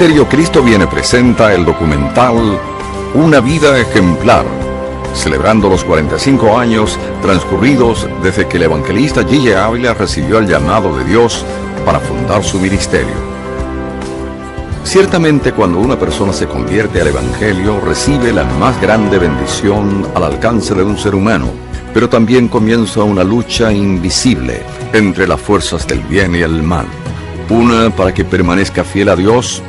Ministerio Cristo Viene presenta el documental Una vida ejemplar, celebrando los 45 años transcurridos desde que el evangelista Gille Ávila recibió el llamado de Dios para fundar su ministerio. Ciertamente, cuando una persona se convierte al Evangelio, recibe la más grande bendición al alcance de un ser humano, pero también comienza una lucha invisible entre las fuerzas del bien y el mal. Una para que permanezca fiel a Dios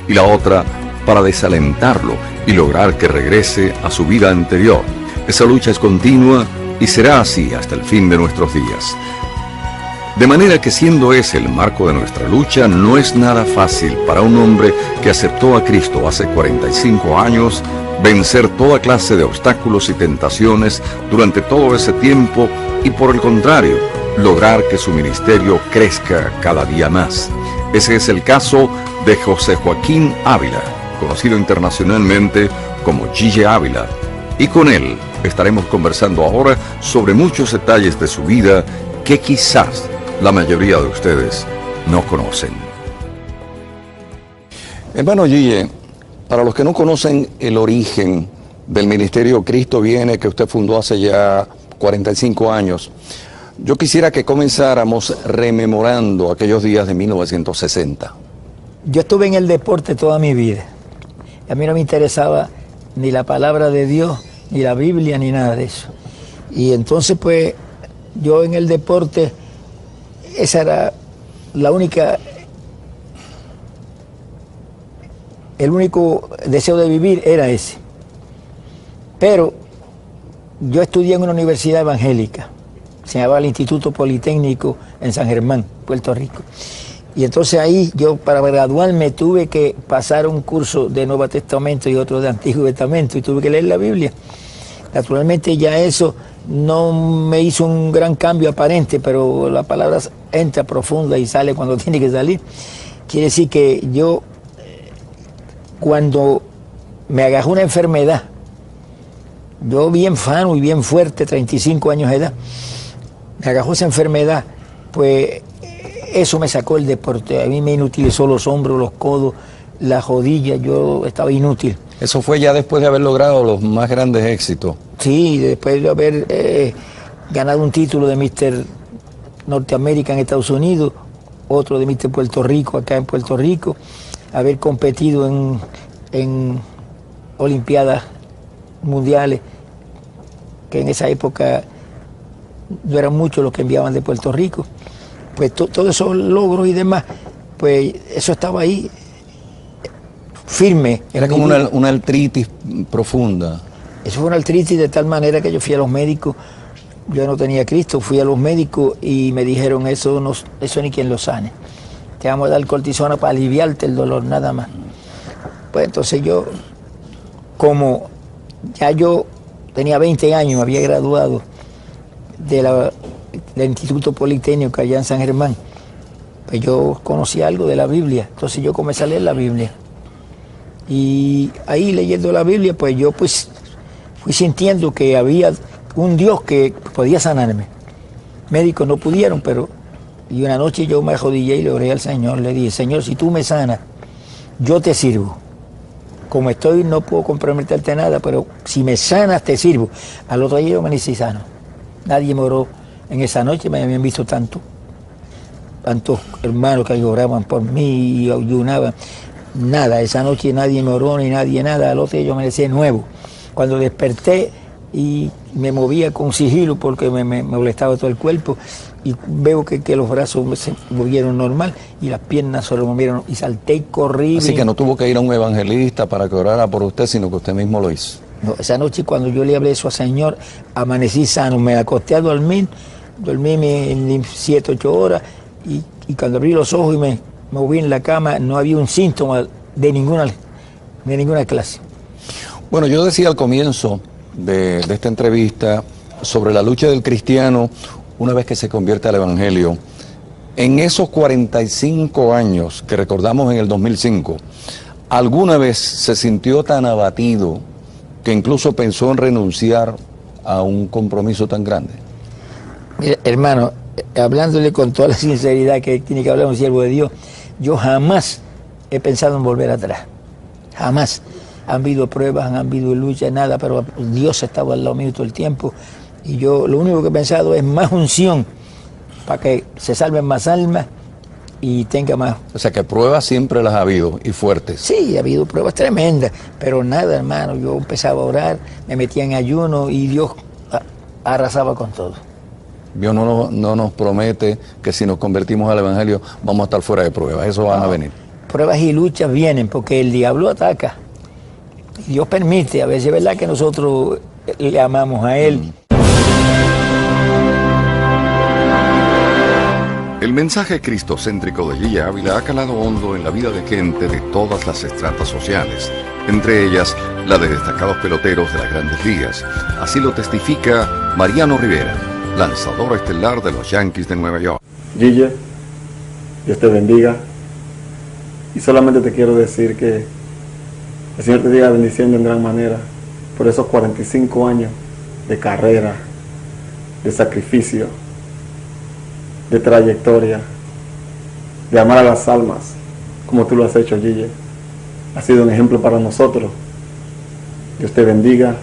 y la otra para desalentarlo y lograr que regrese a su vida anterior. Esa lucha es continua y será así hasta el fin de nuestros días. De manera que, siendo ese el marco de nuestra lucha, no es nada fácil para un hombre que aceptó a Cristo hace 45 años vencer toda clase de obstáculos y tentaciones durante todo ese tiempo y, por el contrario, lograr que su ministerio crezca cada día más. Ese es el caso de José Joaquín Ávila, conocido internacionalmente como Gille Ávila, y con él estaremos conversando ahora sobre muchos detalles de su vida que quizás la mayoría de ustedes no conocen. Hermano Gille, para los que no conocen el origen del Ministerio Cristo Viene, que usted fundó hace ya 45 años, yo quisiera que comenzáramos rememorando aquellos días de 1960. Yo estuve en el deporte toda mi vida. A mí no me interesaba ni la palabra de Dios, ni la Biblia, ni nada de eso. Y entonces, pues, yo en el deporte, esa era la única, el único deseo de vivir era ese. Pero yo estudié en una universidad evangélica, se llamaba el Instituto Politécnico en San Germán, Puerto Rico. Y entonces ahí yo, para graduarme, tuve que pasar un curso de Nuevo Testamento y otro de Antiguo Testamento, y tuve que leer la Biblia. Naturalmente ya eso no me hizo un gran cambio aparente, pero la palabra entra profunda y sale cuando tiene que salir. Quiere decir que yo, cuando me agarró una enfermedad, yo bien sano y bien fuerte, 35 años de edad, me agarró esa enfermedad, pues eso me sacó el deporte. A mí me inutilizó los hombros, los codos, las rodillas, yo estaba inútil. Eso fue ya después de haber logrado los más grandes éxitos. Sí, después de haber ganado un título de Mr. Norteamérica en Estados Unidos, otro de Mr. Puerto Rico acá en Puerto Rico, haber competido en Olimpiadas Mundiales, que en esa época no eran muchos los que enviaban de Puerto Rico. Pues todos esos logros y demás, pues eso estaba ahí, firme. Era como una artritis profunda. Eso fue una artritis de tal manera que yo fui a los médicos, yo no tenía Cristo, fui a los médicos y me dijeron, eso ni quien lo sane. Te vamos a dar cortisona para aliviarte el dolor, nada más. Pues entonces yo, como ya yo tenía 20 años, me había graduado del Instituto Politécnico allá en San Germán, pues yo conocía algo de la Biblia, entonces yo comencé a leer la Biblia. Y ahí leyendo la Biblia, pues yo pues fui sintiendo que había un Dios que podía sanarme. Médicos no pudieron, pero y una noche yo me arrodillé y le oré al Señor, le dije, Señor, si tú me sanas, yo te sirvo. Como estoy no puedo comprometerte nada, pero si me sanas te sirvo. Al otro día yo me hice sano. Nadie me oró en esa noche, me habían visto tantos hermanos que oraban por mí y ayunaban. Nada, esa noche nadie me oró ni nadie nada, al otro día yo amanecí nuevo. Cuando desperté y me movía con sigilo porque me molestaba todo el cuerpo y veo que los brazos se movieron normal y las piernas se movieron y salté y corrí. Así que no tuvo que ir a un evangelista para que orara por usted, sino que usted mismo lo hizo. No, esa noche cuando yo le hablé eso al Señor, amanecí sano, me acosté a dormí 7, 8 horas y cuando abrí los ojos y me moví en la cama, no había un síntoma de ninguna clase. Bueno, yo decía al comienzo de esta entrevista sobre la lucha del cristiano una vez que se convierte al Evangelio. En esos 45 años que recordamos en el 2005, ¿alguna vez se sintió tan abatido que incluso pensó en renunciar a un compromiso tan grande? Mira, hermano, hablándole con toda la sinceridad que tiene que hablar un siervo de Dios, yo jamás he pensado en volver atrás. Jamás. Han habido pruebas, han habido luchas, nada, pero Dios ha estado al lado mío todo el tiempo. Y yo lo único que he pensado es más unción para que se salven más almas y tenga más. O sea que pruebas siempre las ha habido y fuertes. Sí, ha habido pruebas tremendas, pero nada, hermano. Yo empezaba a orar, me metía en ayuno y Dios arrasaba con todo. Dios no nos promete que si nos convertimos al Evangelio vamos a estar fuera de pruebas. Eso van a venir. Pruebas y luchas vienen porque el diablo ataca. Y Dios permite, a veces es verdad que nosotros le amamos a Él. El mensaje cristocéntrico de Gille Ávila ha calado hondo en la vida de gente de todas las estratas sociales, entre ellas la de destacados peloteros de las grandes ligas. Así lo testifica Mariano Rivera, lanzador estelar de los Yankees de Nueva York. Gille, Dios te bendiga. Y solamente te quiero decir que el Señor te diga bendiciendo en gran manera por esos 45 años de carrera, de sacrificio, de trayectoria, de amar a las almas, como tú lo has hecho, Gille. Ha sido un ejemplo para nosotros. Dios te bendiga,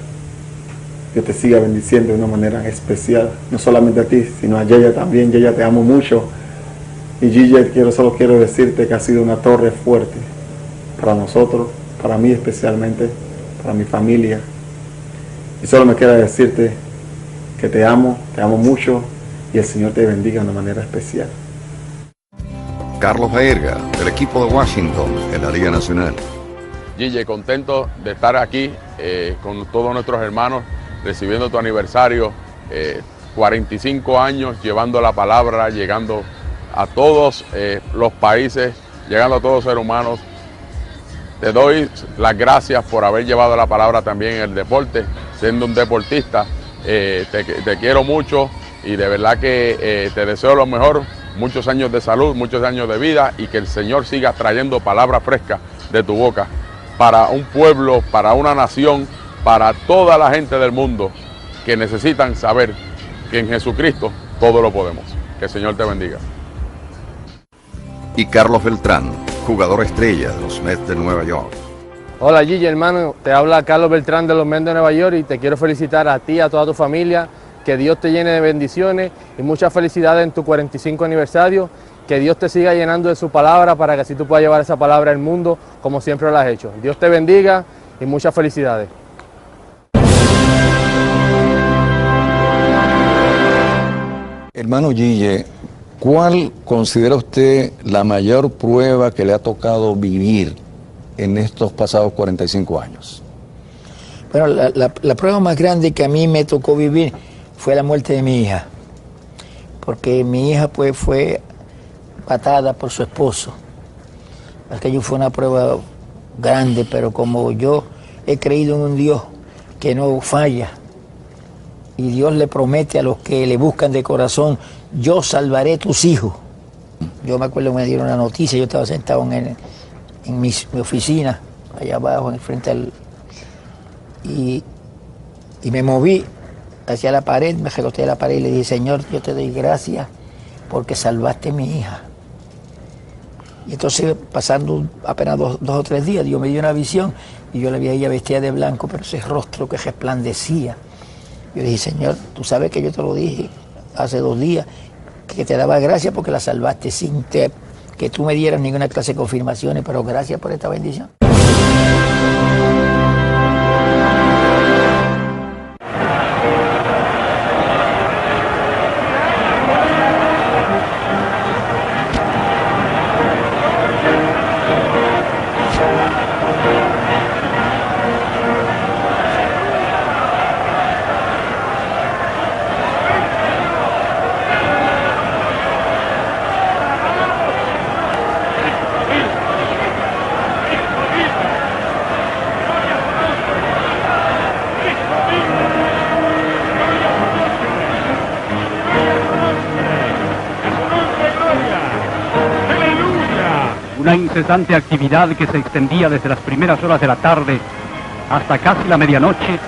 Dios te siga bendiciendo de una manera especial, no solamente a ti, sino a Yeya también. Yeya, te amo mucho. Y Gille, solo quiero decirte que ha sido una torre fuerte para nosotros, para mí especialmente, para mi familia. Y solo me queda decirte que te amo mucho y el Señor te bendiga de una manera especial. Carlos Baerga, del equipo de Washington en la Liga Nacional. Gille, contento de estar aquí con todos nuestros hermanos, recibiendo tu aniversario, 45 años llevando la palabra, llegando a todos los países, llegando a todos los seres humanos. Te doy las gracias por haber llevado la palabra también en el deporte, siendo un deportista. Te quiero mucho y de verdad que te deseo lo mejor, muchos años de salud, muchos años de vida y que el Señor siga trayendo palabras frescas de tu boca para un pueblo, para una nación, para toda la gente del mundo que necesitan saber que en Jesucristo todo lo podemos. Que el Señor te bendiga. Y Carlos Beltrán, jugador estrella de los Mets de Nueva York. Hola Gille, hermano, te habla Carlos Beltrán de los Mets de Nueva York y te quiero felicitar a ti, a toda tu familia, que Dios te llene de bendiciones y muchas felicidades en tu 45 aniversario, que Dios te siga llenando de su palabra para que así tú puedas llevar esa palabra al mundo como siempre lo has hecho. Dios te bendiga y muchas felicidades. Hermano Gille, ¿cuál considera usted la mayor prueba que le ha tocado vivir en estos pasados 45 años? Bueno, la prueba más grande que a mí me tocó vivir fue la muerte de mi hija, porque mi hija pues fue matada por su esposo. Aquello fue una prueba grande, pero como yo he creído en un Dios que no falla, y Dios le promete a los que le buscan de corazón, yo salvaré tus hijos. Yo me acuerdo que me dieron la noticia, yo estaba sentado en mi oficina, allá abajo, en el frente al... Y me moví hacia la pared, me recosté a la pared y le dije, Señor, yo te doy gracias porque salvaste a mi hija. Y entonces, pasando apenas dos o tres días, Dios me dio una visión y yo la vi a ella vestida de blanco, pero ese rostro que resplandecía. Yo dije, Señor, tú sabes que yo te lo dije hace 2 días, que te daba gracias porque la salvaste sin que tú me dieras ninguna clase de confirmaciones, pero gracias por esta bendición. Una incesante actividad que se extendía desde las primeras horas de la tarde hasta casi la medianoche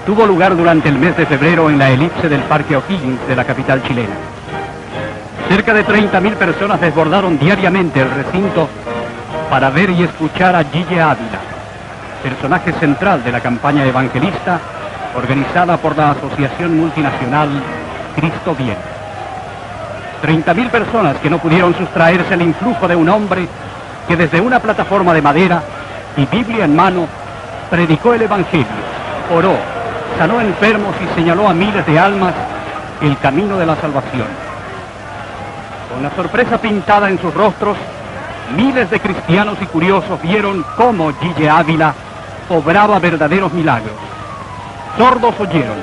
tuvo lugar durante el mes de febrero en la elipse del Parque O'Higgins de la capital chilena. Cerca de 30.000 personas desbordaron diariamente el recinto para ver y escuchar a Gille Ávila, personaje central de la campaña evangelista organizada por la Asociación Multinacional Cristo Viene. 30.000 personas que no pudieron sustraerse al influjo de un hombre que desde una plataforma de madera y Biblia en mano predicó el Evangelio, oró, sanó enfermos y señaló a miles de almas el camino de la salvación. Con la sorpresa pintada en sus rostros, miles de cristianos y curiosos vieron cómo Gille Ávila obraba verdaderos milagros. Sordos oyeron,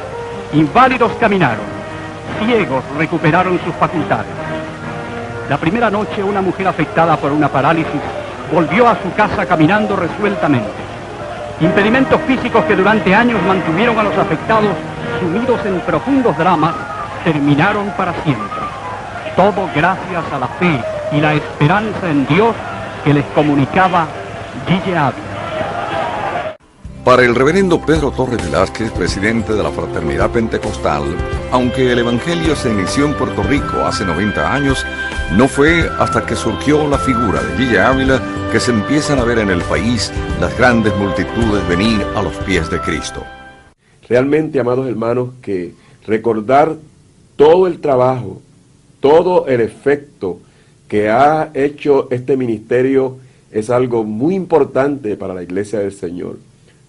inválidos caminaron, ciegos recuperaron sus facultades. La primera noche, una mujer afectada por una parálisis volvió a su casa caminando resueltamente. Impedimentos físicos que durante años mantuvieron a los afectados sumidos en profundos dramas terminaron para siempre. Todo gracias a la fe y la esperanza en Dios que les comunicaba Gille Ávila. Para el reverendo Pedro Torres Velázquez, presidente de la Fraternidad Pentecostal, aunque el Evangelio se inició en Puerto Rico hace 90 años, no fue hasta que surgió la figura de Gille Ávila que se empiezan a ver en el país las grandes multitudes venir a los pies de Cristo. Realmente, amados hermanos, que recordar todo el trabajo, todo el efecto que ha hecho este ministerio es algo muy importante para la Iglesia del Señor.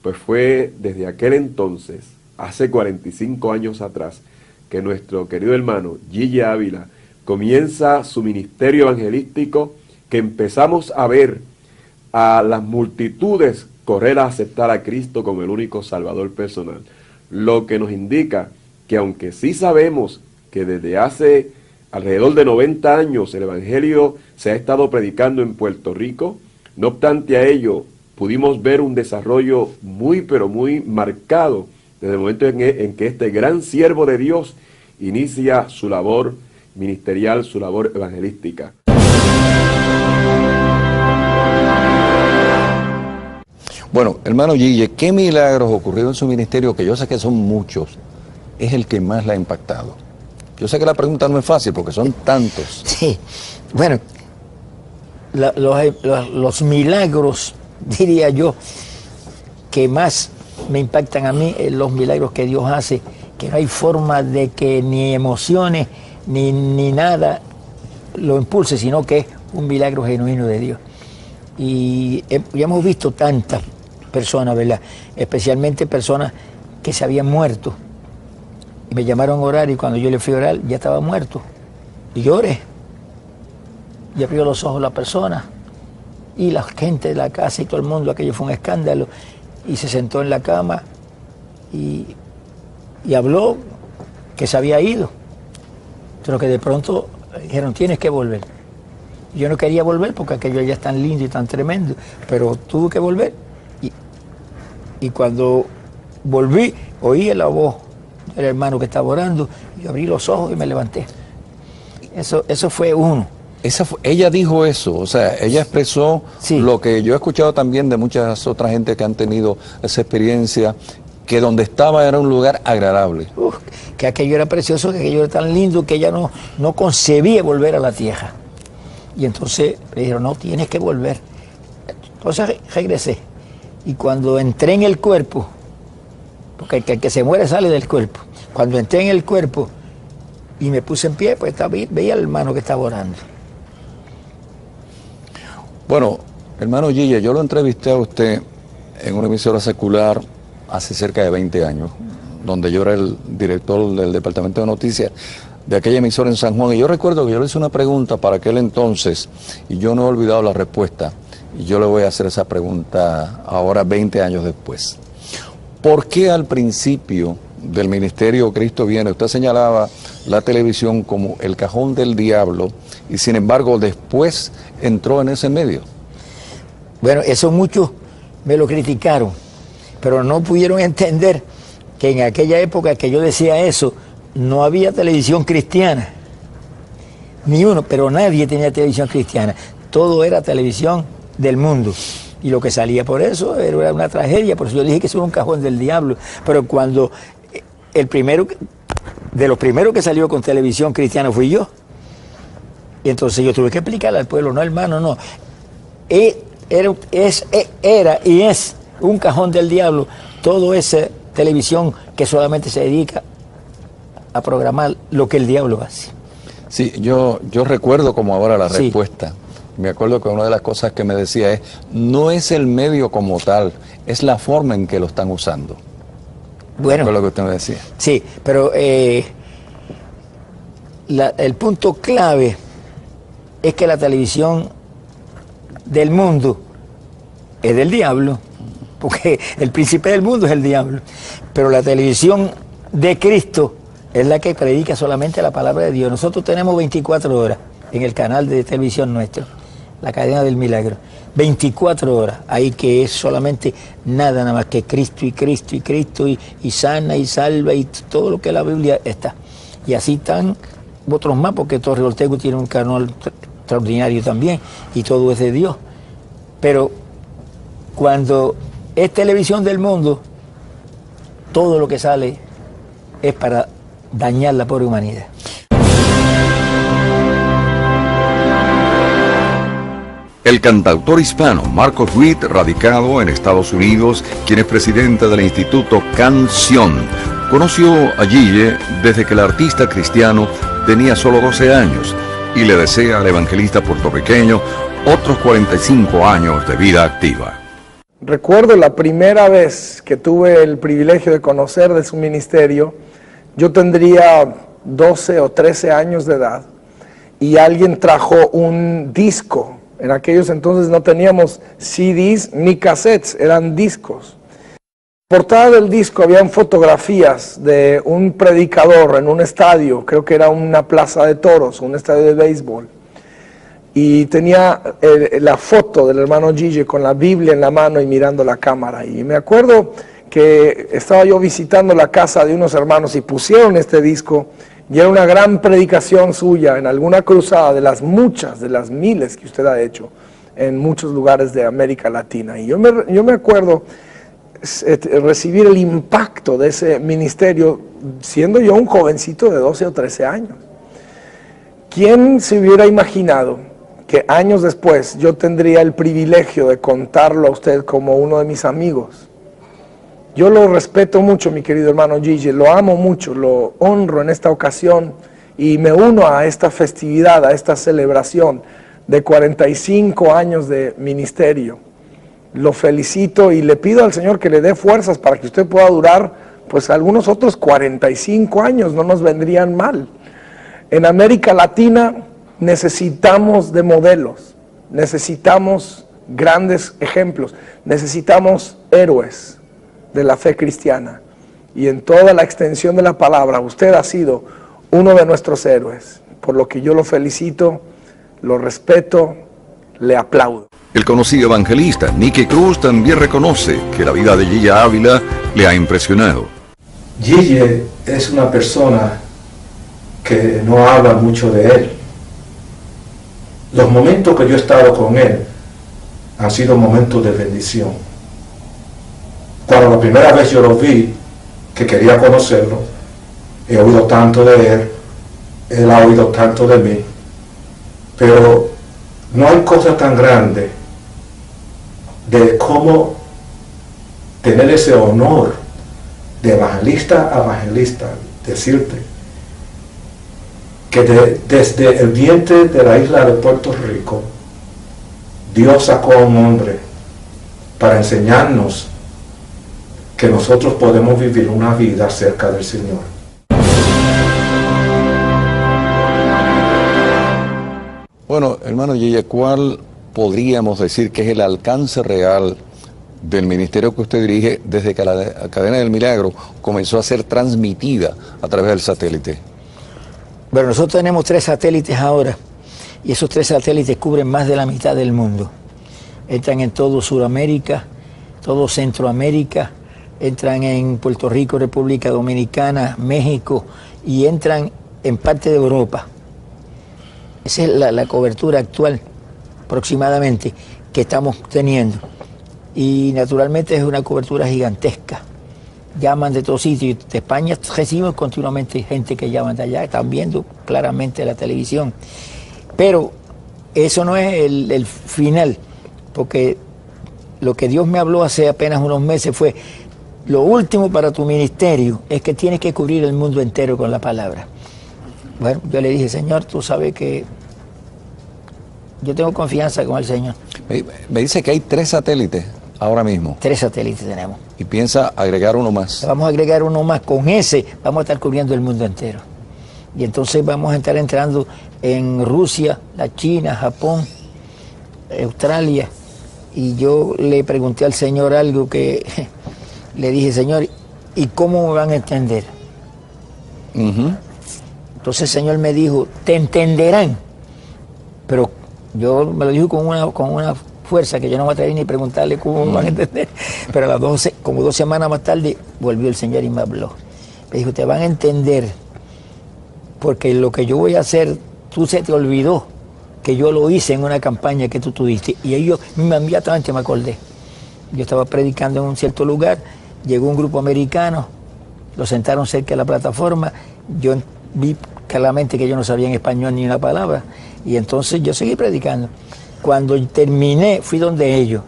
Pues fue desde aquel entonces, hace 45 años atrás, que nuestro querido hermano Gille Ávila comienza su ministerio evangelístico, que empezamos a ver a las multitudes correr a aceptar a Cristo como el único Salvador personal. Lo que nos indica que aunque sí sabemos que desde hace alrededor de 90 años el Evangelio se ha estado predicando en Puerto Rico, no obstante a ello, pudimos ver un desarrollo muy pero muy marcado desde el momento en que este gran siervo de Dios inicia su labor ministerial, su labor evangelística. Bueno, hermano Gille, ¿qué milagros ocurrieron en su ministerio, que yo sé que son muchos, es el que más la ha impactado? Yo sé que la pregunta no es fácil porque son tantos. Sí, bueno, los milagros, diría yo, que más me impactan a mí, los milagros que Dios hace, que no hay forma de que ni emociones ni nada lo impulse, sino que es un milagro genuino de Dios. Y ya hemos visto tantas personas, ¿verdad? Especialmente personas que se habían muerto. Y me llamaron a orar y cuando yo le fui a orar ya estaba muerto. Y lloré. Y abrió los ojos la persona. Y la gente de la casa y todo el mundo, aquello fue un escándalo. Y se sentó en la cama y habló que se había ido. Pero que de pronto dijeron, tienes que volver. Yo no quería volver porque aquello ya es tan lindo y tan tremendo, pero tuve que volver. Y cuando volví, oí la voz del hermano que estaba orando, y abrí los ojos y me levanté. Eso fue uno. Ella dijo eso, o sea, ella expresó lo que yo he escuchado también de muchas otras gente que han tenido esa experiencia, que donde estaba era un lugar agradable. Que aquello era precioso, que aquello era tan lindo que ella no concebía volver a la tierra. Y entonces le dijeron, no, tienes que volver. Entonces regresé. Y cuando entré en el cuerpo, porque el que se muere sale del cuerpo, cuando entré en el cuerpo y me puse en pie, pues veía al hermano que estaba orando. Bueno, hermano Gille, yo lo entrevisté a usted en una emisora secular hace cerca de 20 años, donde yo era el director del departamento de noticias de aquella emisora en San Juan, y yo recuerdo que yo le hice una pregunta para aquel entonces, y yo no he olvidado la respuesta, y yo le voy a hacer esa pregunta ahora 20 años después. ¿Por qué al principio del ministerio Cristo Viene usted señalaba la televisión como el cajón del diablo, y sin embargo después entró en ese medio? Bueno, eso muchos me lo criticaron, pero no pudieron entender que en aquella época que yo decía eso, no había televisión cristiana, ni uno, pero nadie tenía televisión cristiana, todo era televisión del mundo, y lo que salía por eso era una tragedia, por eso yo dije que eso era un cajón del diablo, pero cuando de los primeros que salió con televisión cristiana fui yo, y entonces yo tuve que explicarle al pueblo, no hermano, no, era y es un cajón del diablo toda esa televisión que solamente se dedica a programar lo que el diablo hace. Sí, yo recuerdo como ahora la Sí. respuesta. Me acuerdo que una de las cosas que me decía es, no es el medio como tal, es la forma en que lo están usando. Bueno, Fue lo que usted me decía. sí, pero el punto clave es que la televisión del mundo es del diablo, porque el príncipe del mundo es el diablo, pero la televisión de Cristo es la que predica solamente la palabra de Dios. Nosotros tenemos 24 horas en el canal de televisión nuestro, la cadena del milagro, 24 horas, ahí que es solamente nada más que Cristo y Cristo y Cristo y sana y salva y todo lo que la Biblia está. Y así están otros más, porque Torre Ortego tiene un canal extraordinario también y todo es de Dios. Pero cuando es televisión del mundo, todo lo que sale es para dañar la pobre humanidad. El cantautor hispano Marcos Witt, radicado en Estados Unidos, quien es presidente del Instituto Canción, conoció a Gille desde que el artista cristiano tenía solo 12 años y le desea al evangelista puertorriqueño otros 45 años de vida activa. Recuerdo la primera vez que tuve el privilegio de conocer de su ministerio. Yo tendría 12 o 13 años de edad y alguien trajo un disco. En aquellos entonces no teníamos CDs ni cassettes, eran discos. En la portada del disco habían fotografías de un predicador en un estadio, creo que era una plaza de toros, un estadio de béisbol. Y tenía la foto del hermano Gille con la Biblia en la mano y mirando la cámara. Y me acuerdo que estaba yo visitando la casa de unos hermanos y pusieron este disco y era una gran predicación suya en alguna cruzada de las muchas, de las miles que usted ha hecho en muchos lugares de América Latina. Y yo me acuerdo recibir el impacto de ese ministerio siendo yo un jovencito de 12 o 13 años. ¿Quién se hubiera imaginado que años después yo tendría el privilegio de contarlo a usted como uno de mis amigos? Yo lo respeto mucho, mi querido hermano Gille, lo amo mucho, lo honro en esta ocasión y me uno a esta festividad, a esta celebración de 45 años de ministerio. Lo felicito y le pido al Señor que le dé fuerzas para que usted pueda durar pues algunos otros 45 años, no nos vendrían mal. En América Latina necesitamos de modelos, necesitamos grandes ejemplos, necesitamos héroes de la fe cristiana. Y en toda la extensión de la palabra, usted ha sido uno de nuestros héroes, por lo que yo lo felicito, lo respeto, le aplaudo. El conocido evangelista Nicky Cruz también reconoce que la vida de Gille Ávila le ha impresionado. Gille es una persona que no habla mucho de él. Los momentos que yo he estado con él han sido momentos de bendición. Cuando la primera vez yo lo vi, que quería conocerlo, he oído tanto de él ha oído tanto de mí, pero no hay cosa tan grande de cómo tener ese honor de evangelista a evangelista, decirte que desde el vientre de la isla de Puerto Rico, Dios sacó a un hombre para enseñarnos que nosotros podemos vivir una vida cerca del Señor. Bueno, hermano Gille, ¿cuál podríamos decir que es el alcance real del ministerio que usted dirige desde que la cadena del milagro comenzó a ser transmitida a través del satélite? Bueno, nosotros tenemos 3 satélites ahora y esos 3 satélites cubren más de la mitad del mundo. Entran en todo Sudamérica, todo Centroamérica, entran en Puerto Rico, República Dominicana, México y entran en parte de Europa. Esa es la cobertura actual aproximadamente que estamos teniendo. Y naturalmente es una cobertura gigantesca. Llaman de todos sitios. De España recibimos continuamente gente que llaman de allá, están viendo claramente la televisión. Pero eso no es el final. porque lo que Dios me habló hace apenas unos meses fue, lo último para tu ministerio es que tienes que cubrir el mundo entero con la palabra. Bueno, yo le dije, Señor, tú sabes que yo tengo confianza con el Señor. Me dice que hay 3 satélites ahora mismo. 3 satélites tenemos. Y piensa agregar uno más. Vamos a agregar uno más. Con ese vamos a estar cubriendo el mundo entero. Y entonces vamos a estar entrando en Rusia, la China, Japón, Australia. Y yo le pregunté al Señor algo que le dije, Señor, ¿y cómo me van a entender? Entonces el Señor me dijo, te entenderán. Pero yo me lo dijo con una fuerza que yo no me atreví ni preguntarle cómo me van a entender. Pero a las 12, como 2 semanas más tarde, volvió el Señor y me habló. Me dijo, te van a entender, porque lo que yo voy a hacer, tú se te olvidó que yo lo hice en una campaña que tú tuviste. Y ellos inmediatamente me acordé. Yo estaba predicando en un cierto lugar, llegó un grupo americano, lo sentaron cerca de la plataforma, yo vi claramente que yo no sabía en español ni una palabra, y entonces yo seguí predicando. Cuando terminé, fui donde ellos.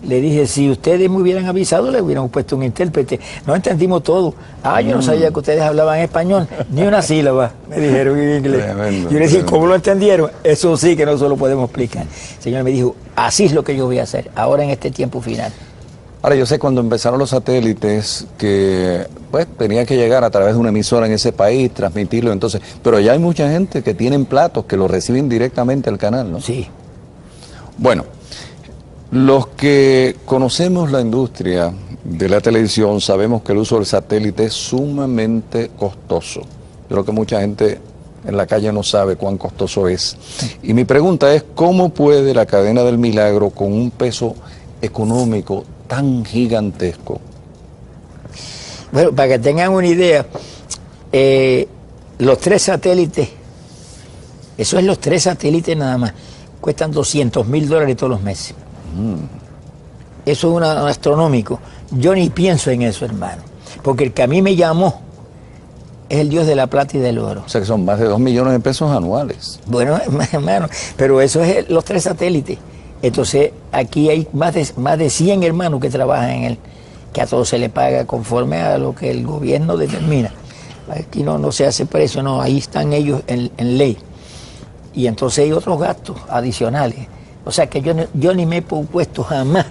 Le dije, si ustedes me hubieran avisado, le hubieran puesto un intérprete. No entendimos todo. Yo no sabía que ustedes hablaban español, ni una sílaba, me dijeron en inglés. Tremendo, yo le dije, ¿cómo lo entendieron? Eso sí que no se lo podemos explicar. El Señor me dijo, así es lo que yo voy a hacer, ahora en este tiempo final. Ahora, yo sé cuando empezaron los satélites que pues tenía que llegar a través de una emisora en ese país, transmitirlo, entonces, pero ya hay mucha gente que tienen platos que lo reciben directamente al canal, ¿no? Sí. Bueno, los que conocemos la industria de la televisión sabemos que el uso del satélite es sumamente costoso. Yo creo que mucha gente en la calle no sabe cuán costoso es. Y mi pregunta es, ¿cómo puede la cadena del milagro con un peso económico tan gigantesco? Bueno, para que tengan una idea, los 3 satélites, eso es los 3 satélites nada más, cuestan $200,000 todos los meses. Eso es un astronómico. Yo ni pienso en eso, hermano, porque el que a mí me llamó es el Dios de la plata y del oro. O sea que son más de 2 millones de pesos anuales. Bueno, hermano, pero eso es los 3 satélites. Entonces, aquí hay más de 100 hermanos que trabajan en él, que a todos se le paga conforme a lo que el gobierno determina. Aquí no se hace precio, no, ahí están ellos en ley. Y entonces hay otros gastos adicionales. O sea que yo ni me he propuesto jamás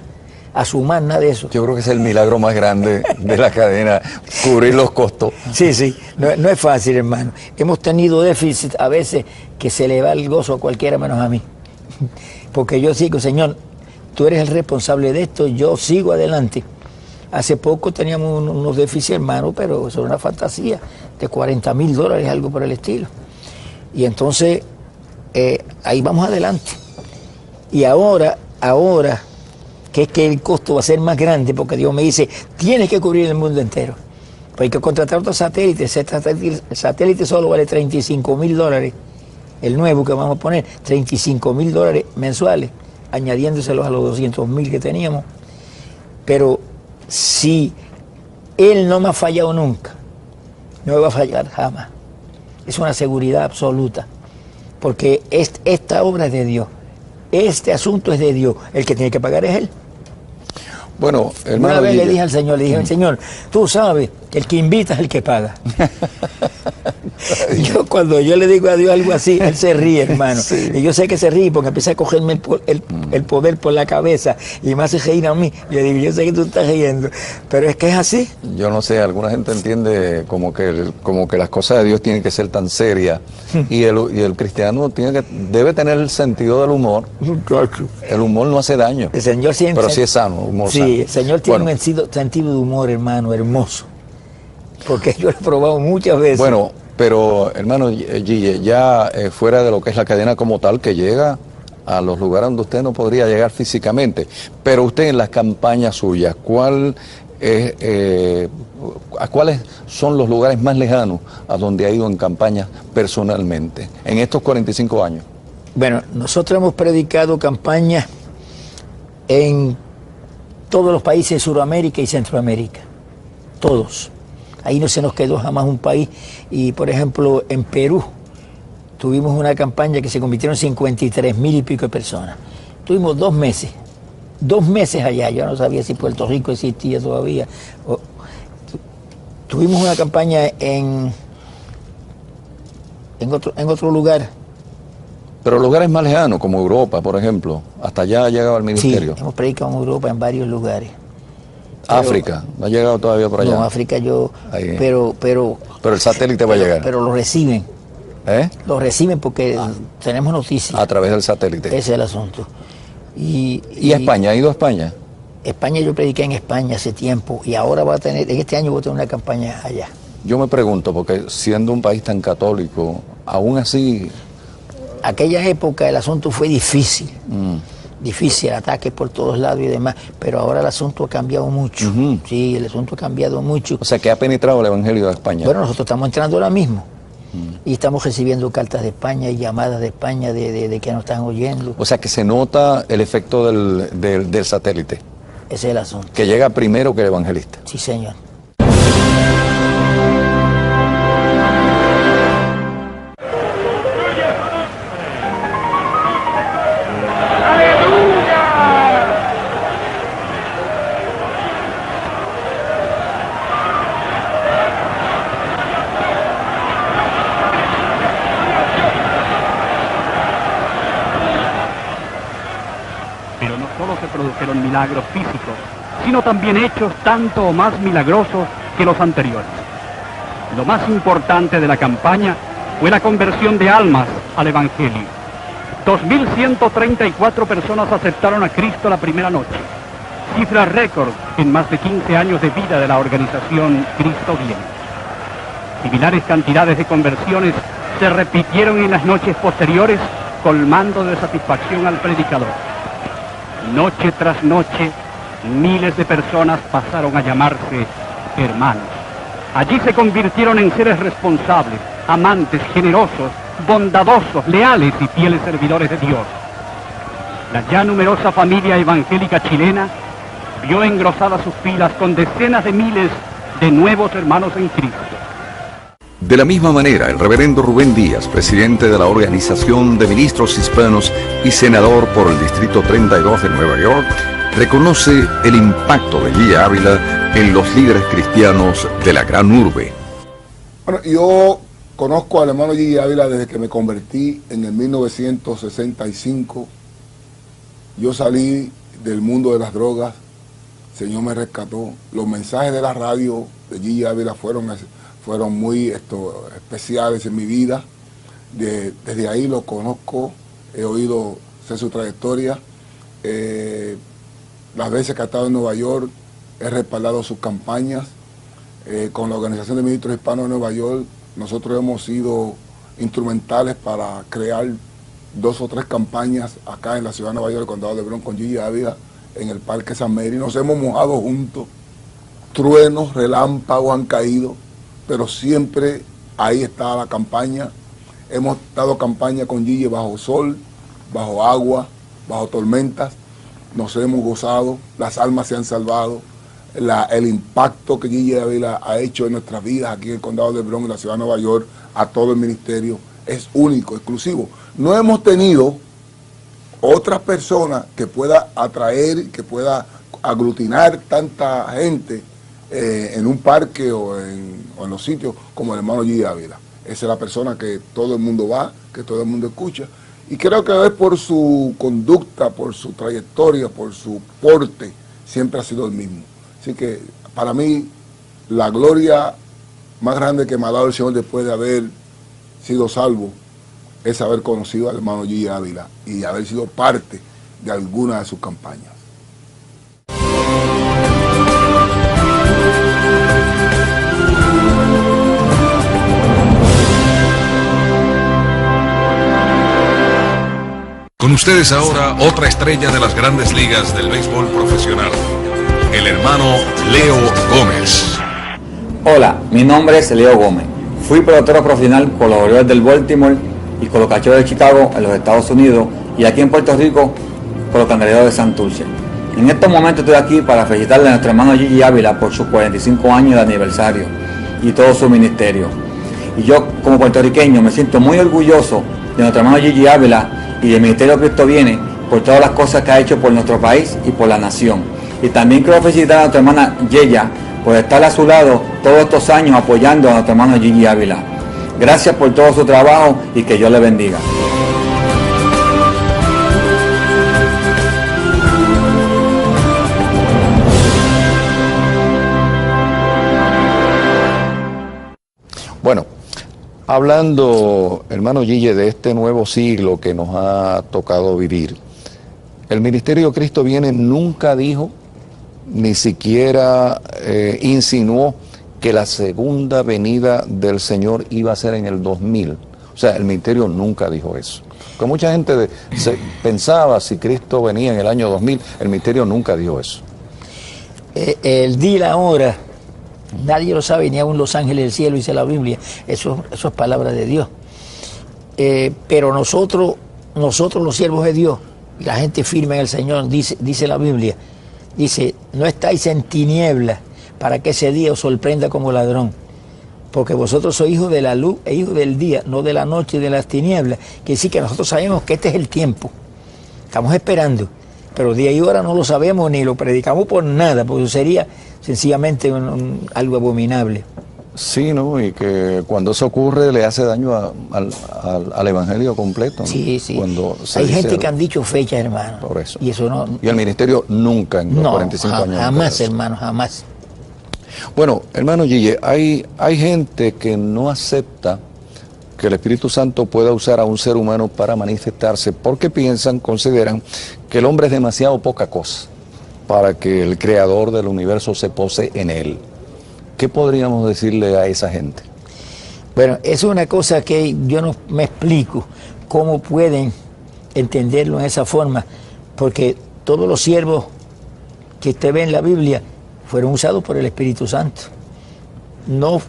a sumar nada de eso. Yo creo que es el milagro más grande de la cadena, cubrir los costos. Sí, no es fácil, hermano. Hemos tenido déficit a veces que se le va el gozo a cualquiera menos a mí. Porque yo sigo, Señor, tú eres el responsable de esto, yo sigo adelante. Hace poco teníamos unos déficits, hermano, pero eso era una fantasía, de $40,000, algo por el estilo. Y entonces, ahí vamos adelante. Y ahora, que es que el costo va a ser más grande, porque Dios me dice, tienes que cubrir el mundo entero. Pues hay que contratar otros satélites, el satélite solo vale $35,000. El nuevo que vamos a poner, $35,000 mensuales, añadiéndoselos a los 200,000 que teníamos. Pero si Él no me ha fallado nunca, no me va a fallar jamás. Es una seguridad absoluta, porque esta obra es de Dios, este asunto es de Dios, el que tiene que pagar es Él. Bueno, hermano, una vez le dije al Señor, Señor, tú sabes, el que invita es el que paga. Cuando yo le digo a Dios algo así, Él se ríe, hermano. Sí. Y yo sé que se ríe porque empieza a cogerme el poder por la cabeza y me hace reír a mí. Y le digo, yo sé que tú estás riendo, pero es que es así. Yo no sé, alguna gente entiende como que las cosas de Dios tienen que ser tan serias y el cristiano debe tener el sentido del humor. El humor no hace daño, el Señor siempre, pero sí es sano, humor sí, sano. El Señor tiene un sentido de humor, hermano, hermoso. Porque yo lo he probado muchas veces. Bueno, pero hermano Gille, ya fuera de lo que es la cadena como tal, que llega a los lugares donde usted no podría llegar físicamente, pero usted en las campañas suyas, ¿cuáles son los lugares más lejanos a donde ha ido en campañas personalmente en estos 45 años? Bueno, nosotros hemos predicado campañas en todos los países de Sudamérica y Centroamérica, todos. Ahí no se nos quedó jamás un país. Y, por ejemplo, en Perú tuvimos una campaña que se convirtieron en 53,000 y pico de personas. Tuvimos 2 meses 2 meses allá, yo no sabía si Puerto Rico existía todavía. Tuvimos una campaña en otro lugar. Pero lugares más lejanos, como Europa, por ejemplo, hasta allá ha llegado el ministerio. Sí, hemos predicado en Europa en varios lugares. África, ¿no ha llegado todavía por allá? No, África Ahí. pero el satélite va a llegar. Pero lo reciben. ¿Eh? Lo reciben porque tenemos noticias. A través del satélite. Ese es el asunto. ¿Y España? ¿Ha ido a España? España, yo prediqué en España hace tiempo y ahora en este año voy a tener una campaña allá. Yo me pregunto, porque siendo un país tan católico, aún así... Aquella época el asunto fue difícil. Difícil, ataques por todos lados y demás, pero ahora el asunto ha cambiado mucho. Sí, el asunto ha cambiado mucho. O sea, que ha penetrado el Evangelio de España. Bueno, nosotros estamos entrando ahora mismo. Y estamos recibiendo cartas de España y llamadas de España de que nos están oyendo. O sea, que se nota el efecto del satélite. Ese es el asunto. Que llega primero que el evangelista. Sí, señor. Pero no solo se produjeron milagros físicos, sino también hechos tanto o más milagrosos que los anteriores. Lo más importante de la campaña fue la conversión de almas al Evangelio. 2.134 personas aceptaron a Cristo la primera noche, cifra récord en más de 15 años de vida de la organización Cristo Viene. Similares cantidades de conversiones se repitieron en las noches posteriores, colmando de satisfacción al predicador. Noche tras noche, miles de personas pasaron a llamarse hermanos. Allí se convirtieron en seres responsables, amantes, generosos, bondadosos, leales y fieles servidores de Dios. La ya numerosa familia evangélica chilena vio engrosadas sus filas con decenas de miles de nuevos hermanos en Cristo. De la misma manera, el reverendo Rubén Díaz, presidente de la Organización de Ministros Hispanos y senador por el Distrito 32 de Nueva York, reconoce el impacto de Gigi Ávila en los líderes cristianos de la gran urbe. Bueno, yo conozco al hermano Gigi Ávila desde que me convertí en el 1965. Yo salí del mundo de las drogas, el Señor me rescató. Los mensajes de la radio de Gigi Ávila fueron muy especiales en mi vida. Desde ahí lo conozco, he oído su trayectoria. Las veces que ha estado en Nueva York, he respaldado sus campañas. Con la Organización de Ministros Hispanos de Nueva York, nosotros hemos sido instrumentales para crear 2 o 3 campañas acá en la ciudad de Nueva York, el condado de Bronx, con Gigi Ávila, en el Parque San Mary. Nos hemos mojado juntos, truenos, relámpagos han caído, pero siempre ahí está la campaña. Hemos dado campaña con Gigi bajo sol, bajo agua, bajo tormentas. Nos hemos gozado, las almas se han salvado. El impacto que Gigi Ávila ha hecho en nuestras vidas aquí en el condado de Bronx, en la ciudad de Nueva York, a todo el ministerio, es único, exclusivo. No hemos tenido otras personas que pueda atraer, que pueda aglutinar tanta gente en un parque o en los sitios como el hermano Gigi Ávila. Esa es la persona que todo el mundo va, que todo el mundo escucha. Y creo que es por su conducta, por su trayectoria, por su porte, siempre ha sido el mismo. Así que para mí la gloria más grande que me ha dado el Señor después de haber sido salvo es haber conocido al hermano Gigi Ávila y haber sido parte de alguna de sus campañas. Con ustedes ahora otra estrella de las grandes ligas del béisbol profesional, el hermano Leo Gómez. Hola, mi nombre es Leo Gómez. Fui pelotero profesional con los Orioles del Baltimore y con los Cachorros de Chicago en los Estados Unidos y aquí en Puerto Rico con los Cangrejeros de Santurce. En estos momentos estoy aquí para felicitarle a nuestro hermano Gigi Ávila por sus 45 años de aniversario y todo su ministerio. Y yo como puertorriqueño me siento muy orgulloso de nuestro hermano Gigi Ávila y del Ministerio Cristo Viene por todas las cosas que ha hecho por nuestro país y por la nación. Y también quiero felicitar a nuestra hermana Yeya por estar a su lado todos estos años apoyando a nuestro hermano Gigi Ávila. Gracias por todo su trabajo y que Dios le bendiga. Bueno, hablando, hermano Gille, de este nuevo siglo que nos ha tocado vivir, el Ministerio de Cristo Viene nunca dijo, ni siquiera insinuó que la segunda venida del Señor iba a ser en el 2000. O sea, el ministerio nunca dijo eso. Porque mucha gente pensaba si Cristo venía en el año 2000, el ministerio nunca dijo eso. El día y la hora, nadie lo sabe, ni aún los ángeles del cielo, dice la Biblia. Eso es palabra de Dios. Pero nosotros los siervos de Dios, la gente firme en el Señor, dice la Biblia, dice, no estáis en tinieblas para que ese día os sorprenda como ladrón, porque vosotros sois hijos de la luz e hijos del día, no de la noche y de las tinieblas. Quiere decir que nosotros sabemos que este es el tiempo, estamos esperando, pero día y hora no lo sabemos ni lo predicamos por nada, porque eso sería sencillamente algo abominable. Sí, ¿no? Y que cuando eso ocurre le hace daño al evangelio completo, ¿no? Sí, sí. Cuando hay gente que han dicho fechas, hermano. Por eso. Y eso no. Y el ministerio nunca en los 45 años. Jamás, hermano, jamás. Bueno, hermano Gille, hay gente que no acepta que el Espíritu Santo pueda usar a un ser humano para manifestarse porque consideran que el hombre es demasiado poca cosa para que el creador del universo se pose en él. ¿Qué podríamos decirle a esa gente? Bueno, eso es una cosa que yo no me explico cómo pueden entenderlo en esa forma, porque todos los siervos que usted ve en la Biblia fueron usados por el Espíritu Santo. No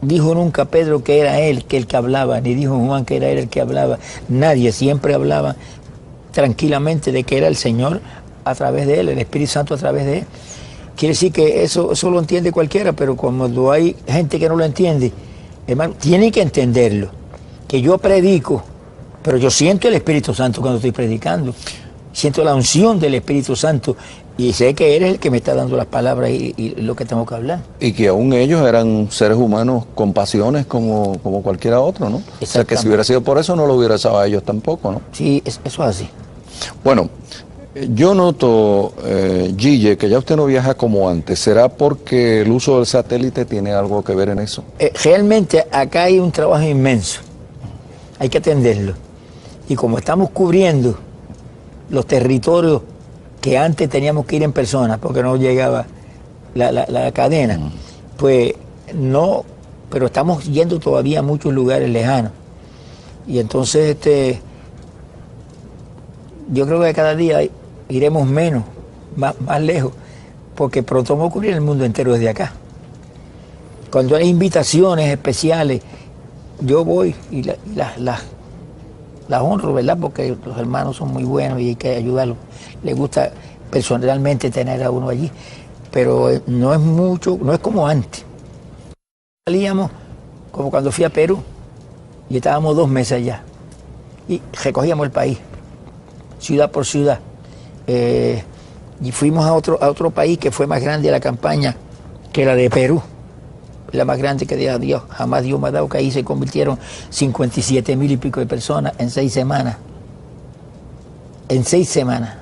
dijo nunca Pedro que era él el que hablaba, ni dijo Juan que era él el que hablaba. Nadie, siempre hablaba tranquilamente de que era el Señor a través de él, el Espíritu Santo a través de él. Quiere decir que eso lo entiende cualquiera, pero cuando hay gente que no lo entiende, hermano, tienen que entenderlo. Que yo predico, pero yo siento el Espíritu Santo cuando estoy predicando. Siento la unción del Espíritu Santo y sé que eres el que me está dando las palabras y lo que tengo que hablar. Y que aún ellos eran seres humanos con pasiones como cualquiera otro, ¿no? O sea, que si hubiera sido por eso no lo hubiera usado a ellos tampoco, ¿no? Sí, eso es así. Bueno, yo noto, Gille, que ya usted no viaja como antes. ¿Será porque el uso del satélite tiene algo que ver en eso? Realmente acá hay un trabajo inmenso. Hay que atenderlo. Y como estamos cubriendo los territorios que antes teníamos que ir en persona porque no llegaba la cadena, pues no, pero estamos yendo todavía a muchos lugares lejanos. Y entonces yo creo que cada día iremos menos, más lejos, porque pronto vamos a cubrir el mundo entero desde acá. Cuando hay invitaciones especiales, yo voy y las honro, ¿verdad? Porque los hermanos son muy buenos y hay que ayudarlos. Les gusta personalmente tener a uno allí, pero no es mucho, no es como antes. Salíamos como cuando fui a Perú y estábamos 2 meses allá y recogíamos el país, ciudad por ciudad. Y fuimos a otro país que fue más grande la campaña que la de Perú, la más grande que Dios, jamás Dios me ha dado, que ahí se convirtieron 57,000 y pico de personas en 6 semanas. En 6 semanas.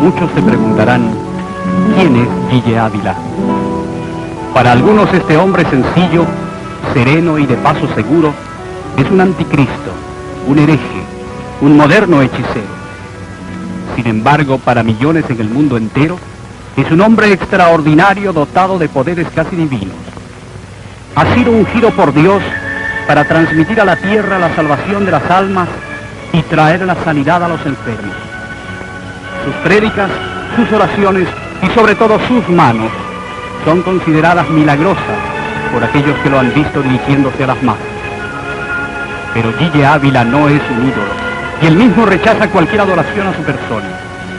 Muchos se preguntarán, ¿quién es Gille Ávila? Para algunos este hombre sencillo, sereno y de paso seguro, es un anticristo, un hereje, un moderno hechicero. Sin embargo, para millones en el mundo entero, es un hombre extraordinario dotado de poderes casi divinos. Ha sido ungido por Dios para transmitir a la tierra la salvación de las almas y traer la sanidad a los enfermos. Sus prédicas, sus oraciones y sobre todo sus manos son consideradas milagrosas por aquellos que lo han visto dirigiéndose a las masas. Pero Gille Ávila no es un ídolo, y él mismo rechaza cualquier adoración a su persona.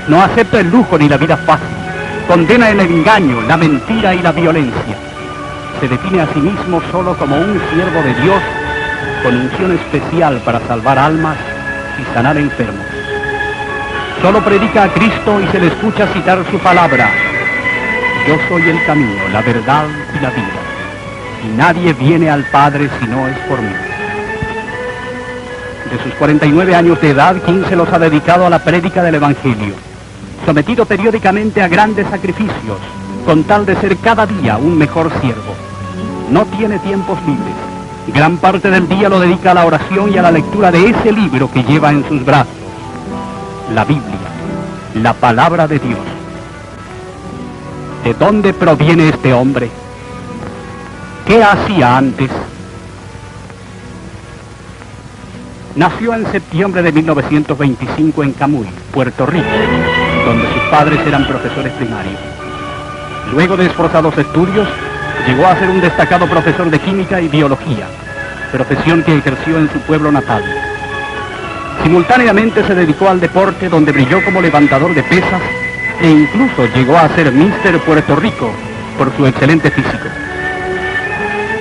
No acepta el lujo ni la vida fácil, condena el engaño, la mentira y la violencia. Se define a sí mismo solo como un siervo de Dios con unción especial para salvar almas y sanar enfermos. Solo predica a Cristo y se le escucha citar su palabra: yo soy el camino, la verdad y la vida, y nadie viene al Padre si no es por mí. De sus 49 años de edad, 15 los ha dedicado a la prédica del Evangelio, sometido periódicamente a grandes sacrificios, con tal de ser cada día un mejor siervo. No tiene tiempos libres. Gran parte del día lo dedica a la oración y a la lectura de ese libro que lleva en sus brazos, la Biblia, la palabra de Dios. ¿De dónde proviene este hombre? ¿Qué hacía antes? Nació en septiembre de 1925 en Camuy, Puerto Rico, donde sus padres eran profesores primarios. Luego de esforzados estudios, llegó a ser un destacado profesor de química y biología, profesión que ejerció en su pueblo natal. Simultáneamente se dedicó al deporte, donde brilló como levantador de pesas e incluso llegó a ser Mister Puerto Rico por su excelente físico.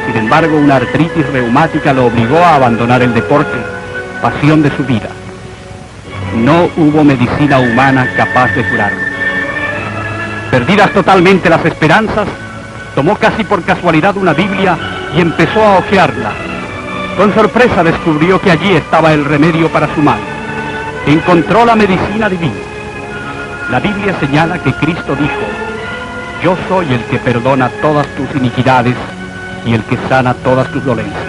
Sin embargo, una artritis reumática lo obligó a abandonar el deporte, pasión de su vida. No hubo medicina humana capaz de curarlo. Perdidas totalmente las esperanzas, tomó casi por casualidad una Biblia y empezó a hojearla. Con sorpresa descubrió que allí estaba el remedio para su mal. Encontró la medicina divina. La Biblia señala que Cristo dijo: yo soy el que perdona todas tus iniquidades y el que sana todas tus dolencias.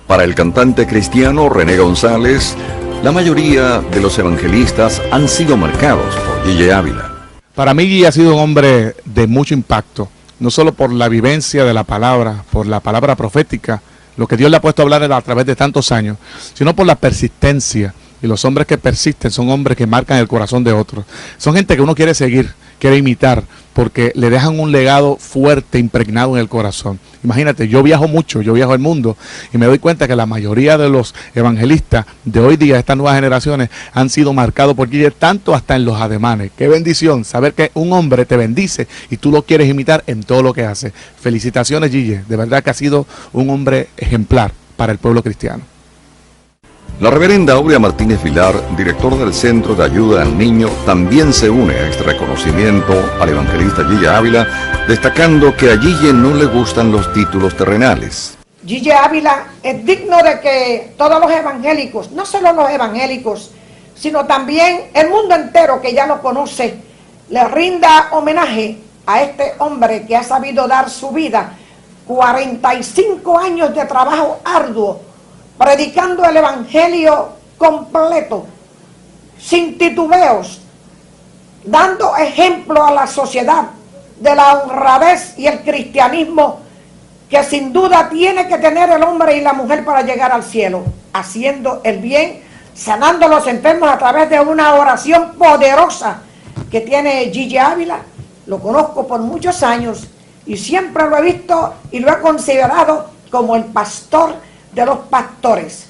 Para el cantante cristiano René González, la mayoría de los evangelistas han sido marcados por Gille Ávila. Para mí Gille ha sido un hombre de mucho impacto, no solo por la vivencia de la palabra, por la palabra profética, lo que Dios le ha puesto a hablar a través de tantos años, sino por la persistencia. Y los hombres que persisten son hombres que marcan el corazón de otros. Son gente que uno quiere seguir, quiere imitar, porque le dejan un legado fuerte, impregnado en el corazón. Imagínate, yo viajo mucho, yo viajo el mundo, y me doy cuenta que la mayoría de los evangelistas de hoy día, estas nuevas generaciones, han sido marcados por Gille, tanto hasta en los ademanes. Qué bendición saber que un hombre te bendice y tú lo quieres imitar en todo lo que hace. Felicitaciones, Gille, de verdad que ha sido un hombre ejemplar para el pueblo cristiano. La reverenda Aurea Martínez Vilar, director del Centro de Ayuda al Niño, también se une a este reconocimiento al evangelista Gille Ávila, destacando que a Gille no le gustan los títulos terrenales. Gille Ávila es digno de que todos los evangélicos, no solo los evangélicos, sino también el mundo entero que ya lo conoce, le rinda homenaje a este hombre que ha sabido dar su vida, 45 años de trabajo arduo, predicando el evangelio completo, sin titubeos, dando ejemplo a la sociedad de la honradez y el cristianismo que sin duda tiene que tener el hombre y la mujer para llegar al cielo, haciendo el bien, sanando a los enfermos a través de una oración poderosa que tiene Gille Ávila. Lo conozco por muchos años y siempre lo he visto y lo he considerado como el pastor de los pastores.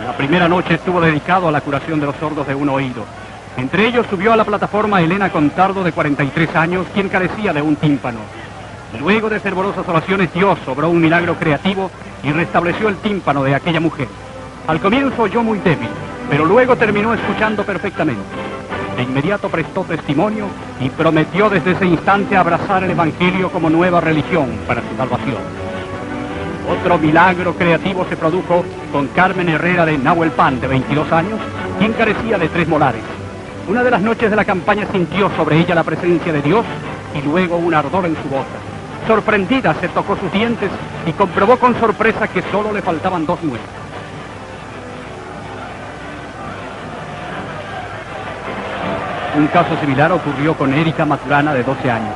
La primera noche estuvo dedicado a la curación de los sordos de un oído. Entre ellos subió a la plataforma Elena Contardo, de 43 años, quien carecía de un tímpano. Luego de fervorosas oraciones, Dios obró un milagro creativo y restableció el tímpano de aquella mujer. Al comienzo oyó muy débil, pero luego terminó escuchando perfectamente. De inmediato prestó testimonio y prometió desde ese instante abrazar el Evangelio como nueva religión para su salvación. Otro milagro creativo se produjo con Carmen Herrera de Nahuelpan, de 22 años, quien carecía de 3 molares. Una de las noches de la campaña sintió sobre ella la presencia de Dios y luego un ardor en su boca. Sorprendida se tocó sus dientes y comprobó con sorpresa que solo le faltaban 2 muelas. Un caso similar ocurrió con Erika Maturana, de 12 años.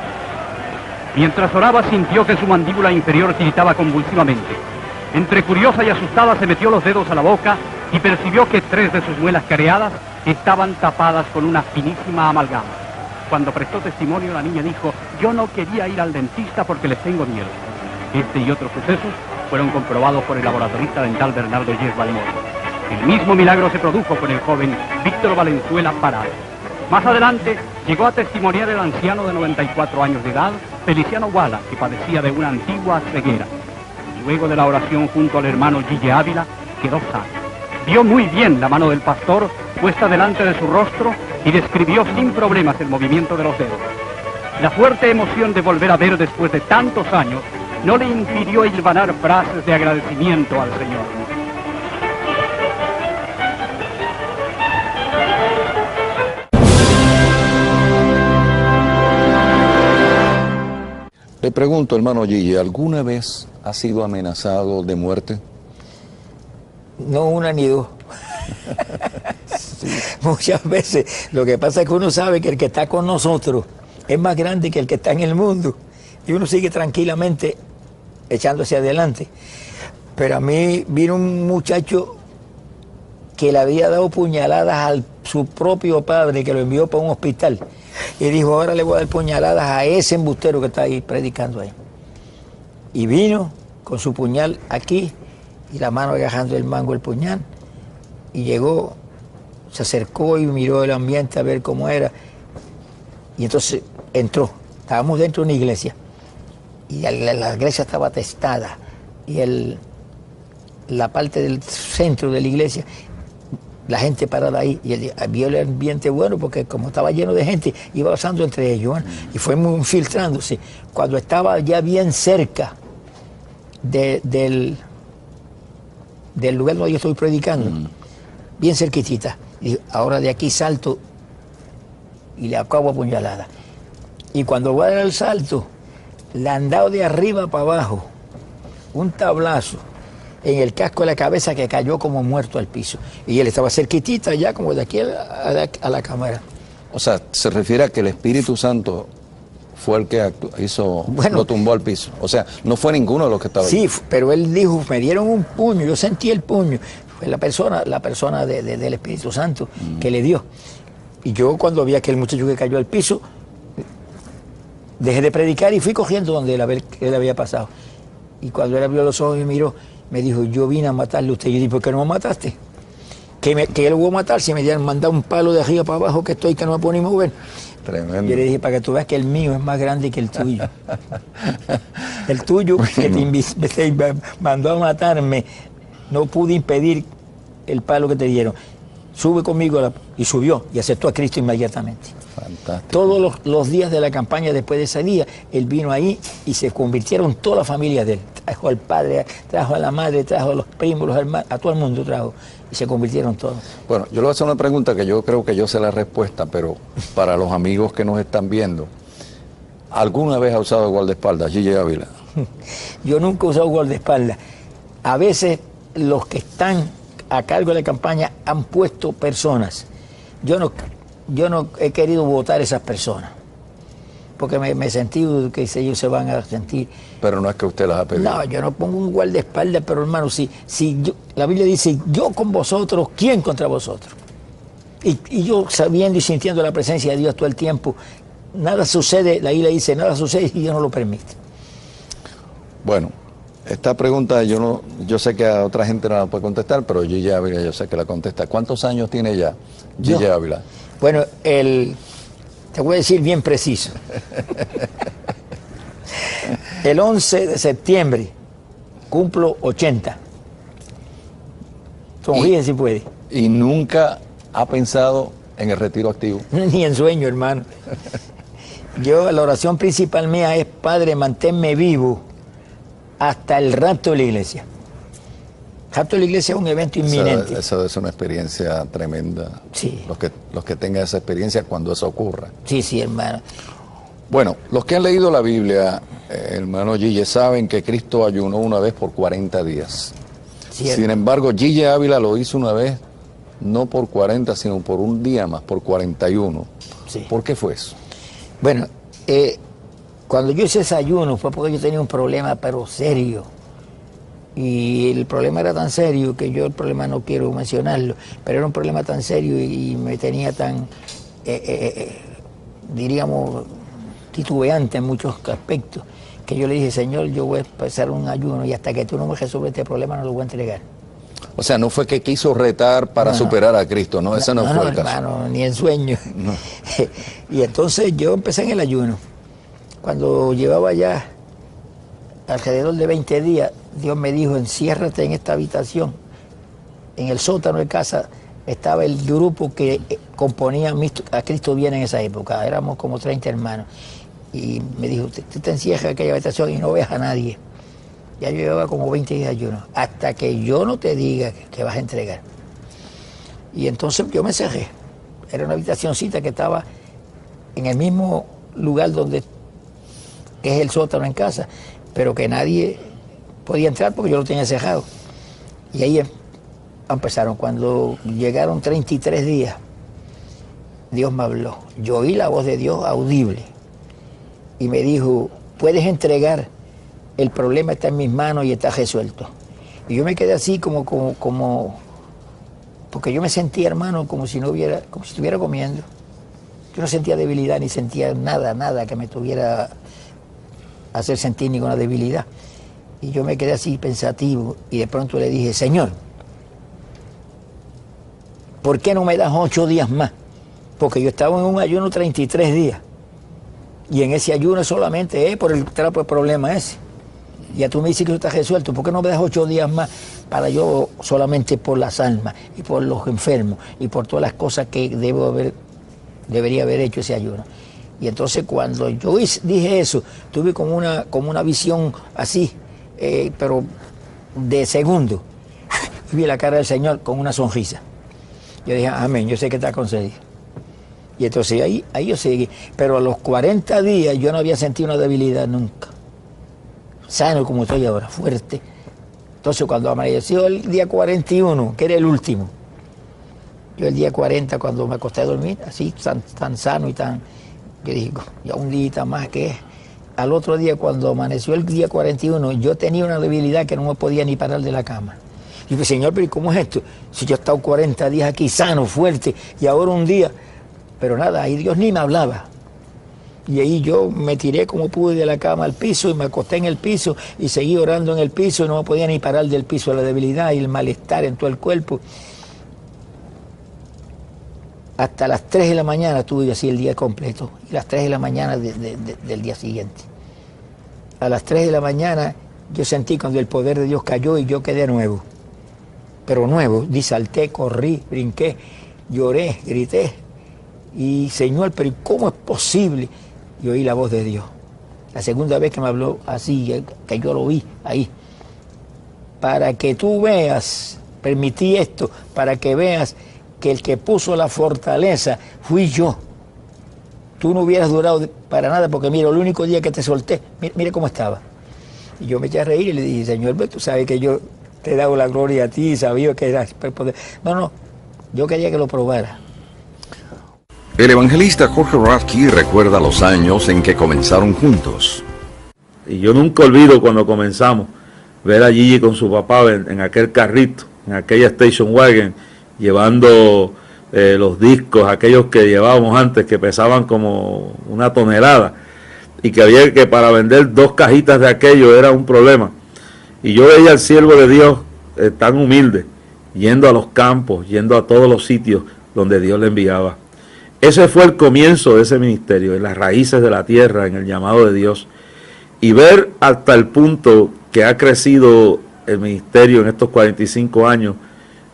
Mientras oraba, sintió que su mandíbula inferior tiritaba convulsivamente. Entre curiosa y asustada, se metió los dedos a la boca y percibió que 3 de sus muelas careadas estaban tapadas con una finísima amalgama. Cuando prestó testimonio, la niña dijo: yo no quería ir al dentista porque les tengo miedo. Este y otros sucesos fueron comprobados por el laboratorista dental Bernardo Yes Balmor. El mismo milagro se produjo con el joven Víctor Valenzuela Parada. Más adelante llegó a testimoniar el anciano de 94 años de edad, Feliciano Guala, que padecía de una antigua ceguera. Luego de la oración junto al hermano Gille Ávila, quedó sano. Vio muy bien la mano del pastor puesta delante de su rostro y describió sin problemas el movimiento de los dedos. La fuerte emoción de volver a ver después de tantos años no le impidió hilvanar frases de agradecimiento al Señor. Le pregunto, hermano Gille, ¿alguna vez ha sido amenazado de muerte? No una ni dos. Sí. Muchas veces. Lo que pasa es que uno sabe que el que está con nosotros es más grande que el que está en el mundo. Y uno sigue tranquilamente echándose adelante. Pero a mí vino un muchacho que le había dado puñaladas a su propio padre, que lo envió para un hospital. Y dijo: ahora le voy a dar puñaladas a ese embustero que está ahí predicando ahí. Y vino con su puñal aquí y la mano agajando el mango del puñal. Y llegó, se acercó y miró el ambiente a ver cómo era. Y entonces entró. Estábamos dentro de una iglesia. Y la iglesia estaba atestada. Y la parte del centro de la iglesia, la gente parada ahí, y él vio el ambiente bueno porque como estaba lleno de gente, iba pasando entre ellos, ¿eh? Y fue infiltrándose. Cuando estaba ya bien cerca del lugar donde yo estoy predicando, bien cerquitita, dijo: ahora de aquí salto y le acabo a puñalada. Y cuando voy a dar el salto, le han dado de arriba para abajo un tablazo en el casco de la cabeza que cayó como muerto al piso. Y él estaba cerquitita ya, como de aquí a la cámara. O sea, se refiere a que el Espíritu Santo fue el que lo tumbó al piso. O sea, no fue ninguno de los que estaba ahí. Sí, pero él dijo: me dieron un puño, yo sentí el puño. Fue la persona del Espíritu Santo que le dio. Y yo, cuando vi a aquel muchacho que cayó al piso, dejé de predicar y fui cogiendo donde él había pasado. Y cuando él abrió los ojos y miró, me dijo: yo vine a matarle a usted. Y yo dije: ¿por qué no me mataste? Que él lo voy a matar si me hubieran mandado un palo de arriba para abajo que estoy, que no me puedo ni mover. Tremendo. Yo le dije: para que tú veas que el mío es más grande que el tuyo. El tuyo, que te mandó a matarme, no pude impedir el palo que te dieron. Sube conmigo, y subió y aceptó a Cristo inmediatamente. Fantástico. Todos los días de la campaña, después de ese día, él vino ahí y se convirtieron toda la familia de él. Trajo al padre, trajo a la madre, trajo a los primos, los hermanos, a todo el mundo trajo. Y se convirtieron todos. Bueno, yo le voy a hacer una pregunta que yo creo que yo sé la respuesta, pero para los amigos que nos están viendo, ¿alguna vez ha usado guardaespaldas, Gille Ávila? Yo nunca he usado guardaespaldas. A veces los que están a cargo de la campaña han puesto personas. Yo no he querido votar a esas personas, porque me he sentido que ellos se van a sentir. Pero no es que usted las ha pedido. No, yo no pongo un guardaespaldas, pero hermano, la Biblia dice: yo con vosotros, ¿quién contra vosotros? Y yo, sabiendo y sintiendo la presencia de Dios todo el tiempo, nada sucede, la Biblia dice: nada sucede y Dios no lo permite. Bueno, esta pregunta yo sé que a otra gente no la puede contestar, pero Gille Ávila yo sé que la contesta. ¿Cuántos años tiene ya Gille Ávila? Bueno, te voy a decir bien preciso. El 11 de septiembre cumplo 80. Sonríe si puede. ¿Y nunca ha pensado en el retiro activo? Ni en sueño, hermano. La oración principal mía es: Padre, manténme vivo hasta el rapto de la iglesia. Tanto la iglesia es un evento inminente. Eso es una experiencia tremenda. Sí. Los que tengan esa experiencia cuando eso ocurra. Sí, sí, hermano. Bueno, los que han leído la Biblia, hermano Gille, saben que Cristo ayunó una vez por 40 días. Cierto. Sin embargo, Gille Ávila lo hizo una vez, no por 40, sino por un día más, por 41. Sí. ¿Por qué fue eso? Bueno, cuando yo hice ese ayuno fue porque yo tenía un problema, pero serio. Y el problema era tan serio que yo el problema no quiero mencionarlo, pero era un problema tan serio y me tenía tan, diríamos, titubeante en muchos aspectos, que yo le dije, Señor, yo voy a empezar un ayuno y hasta que tú no me resuelvas este problema no lo voy a entregar. O sea, no fue que quiso retar para superar a Cristo, ¿no? Ese no fue el caso. Hermano, ni en sueño. No. Y entonces yo empecé en el ayuno. Cuando llevaba ya alrededor de 20 días, Dios me dijo, enciérrate en esta habitación. En el sótano de casa estaba el grupo que componía a Cristo Viene en esa época. Éramos como 30 hermanos. Y me dijo, tú te encierras en aquella habitación y no veas a nadie. Ya yo llevaba como 20 días de ayuno. Hasta que yo no te diga que vas a entregar. Y entonces yo me cerré. Era una habitacioncita que estaba en el mismo lugar donde es el sótano en casa, pero que nadie podía entrar porque yo lo tenía cerrado. Y ahí empezaron. Cuando llegaron 33 días, Dios me habló. Yo oí la voz de Dios audible y me dijo, puedes entregar, el problema está en mis manos y está resuelto. Y yo me quedé así como porque yo me sentía, hermano, como si estuviera comiendo. Yo no sentía debilidad ni sentía nada que me tuviera hacer sentir ninguna debilidad. Y yo me quedé así pensativo y de pronto le dije, Señor, ¿por qué no me das 8 días más? Porque yo estaba en un ayuno 33 días. Y en ese ayuno solamente es por el trapo de problema ese. Ya tú me dices que eso está resuelto. ¿Por qué no me das 8 días más para yo solamente por las almas y por los enfermos y por todas las cosas que debería haber hecho ese ayuno? Y entonces cuando yo dije eso, tuve como una visión así, pero de segundo. Y vi la cara del Señor con una sonrisa. Yo dije, amén, yo sé que está concedido. Y entonces ahí yo seguí. Pero a los 40 días yo no había sentido una debilidad nunca. Sano como estoy ahora, fuerte. Entonces cuando amaneció el día 41, que era el último, yo el día 40 cuando me acosté a dormir, así tan sano y tan... Yo dije, ya un día más que es. Al otro día, cuando amaneció el día 41, yo tenía una debilidad que no me podía ni parar de la cama. Y dije, Señor, pero ¿cómo es esto? Si yo he estado 40 días aquí sano, fuerte, y ahora un día... Pero nada, ahí Dios ni me hablaba. Y ahí yo me tiré como pude de la cama al piso y me acosté en el piso y seguí orando en el piso y no me podía ni parar del piso, la debilidad y el malestar en todo el cuerpo. Hasta las 3 de la mañana tuve así el día completo, y las 3 de la mañana del día siguiente. A las 3 de la mañana yo sentí cuando el poder de Dios cayó y yo quedé nuevo. Pero nuevo, salté, corrí, brinqué, lloré, grité. Y Señor, pero ¿cómo es posible? Y oí la voz de Dios. La segunda vez que me habló así, que yo lo vi ahí. Para que tú veas, permití esto, para que veas que el que puso la fortaleza fui yo. Tú no hubieras durado para nada, porque mira, el único día que te solté, mira cómo estaba. Y yo me eché a reír y le dije, Señor, tú sabes que yo te he dado la gloria a ti, sabía que eras poder. No, yo quería que lo probara. El evangelista Jorge Radke recuerda los años en que comenzaron juntos. Y yo nunca olvido cuando comenzamos, ver a Gigi con su papá en aquel carrito, en aquella station wagon, llevando los discos, aquellos que llevábamos antes, que pesaban como 1 tonelada, y que había que para vender 2 cajitas de aquello era un problema. Y yo veía al siervo de Dios tan humilde, yendo a los campos, yendo a todos los sitios donde Dios le enviaba. Ese fue el comienzo de ese ministerio, en las raíces de la tierra, en el llamado de Dios. Y ver hasta el punto que ha crecido el ministerio en estos 45 años,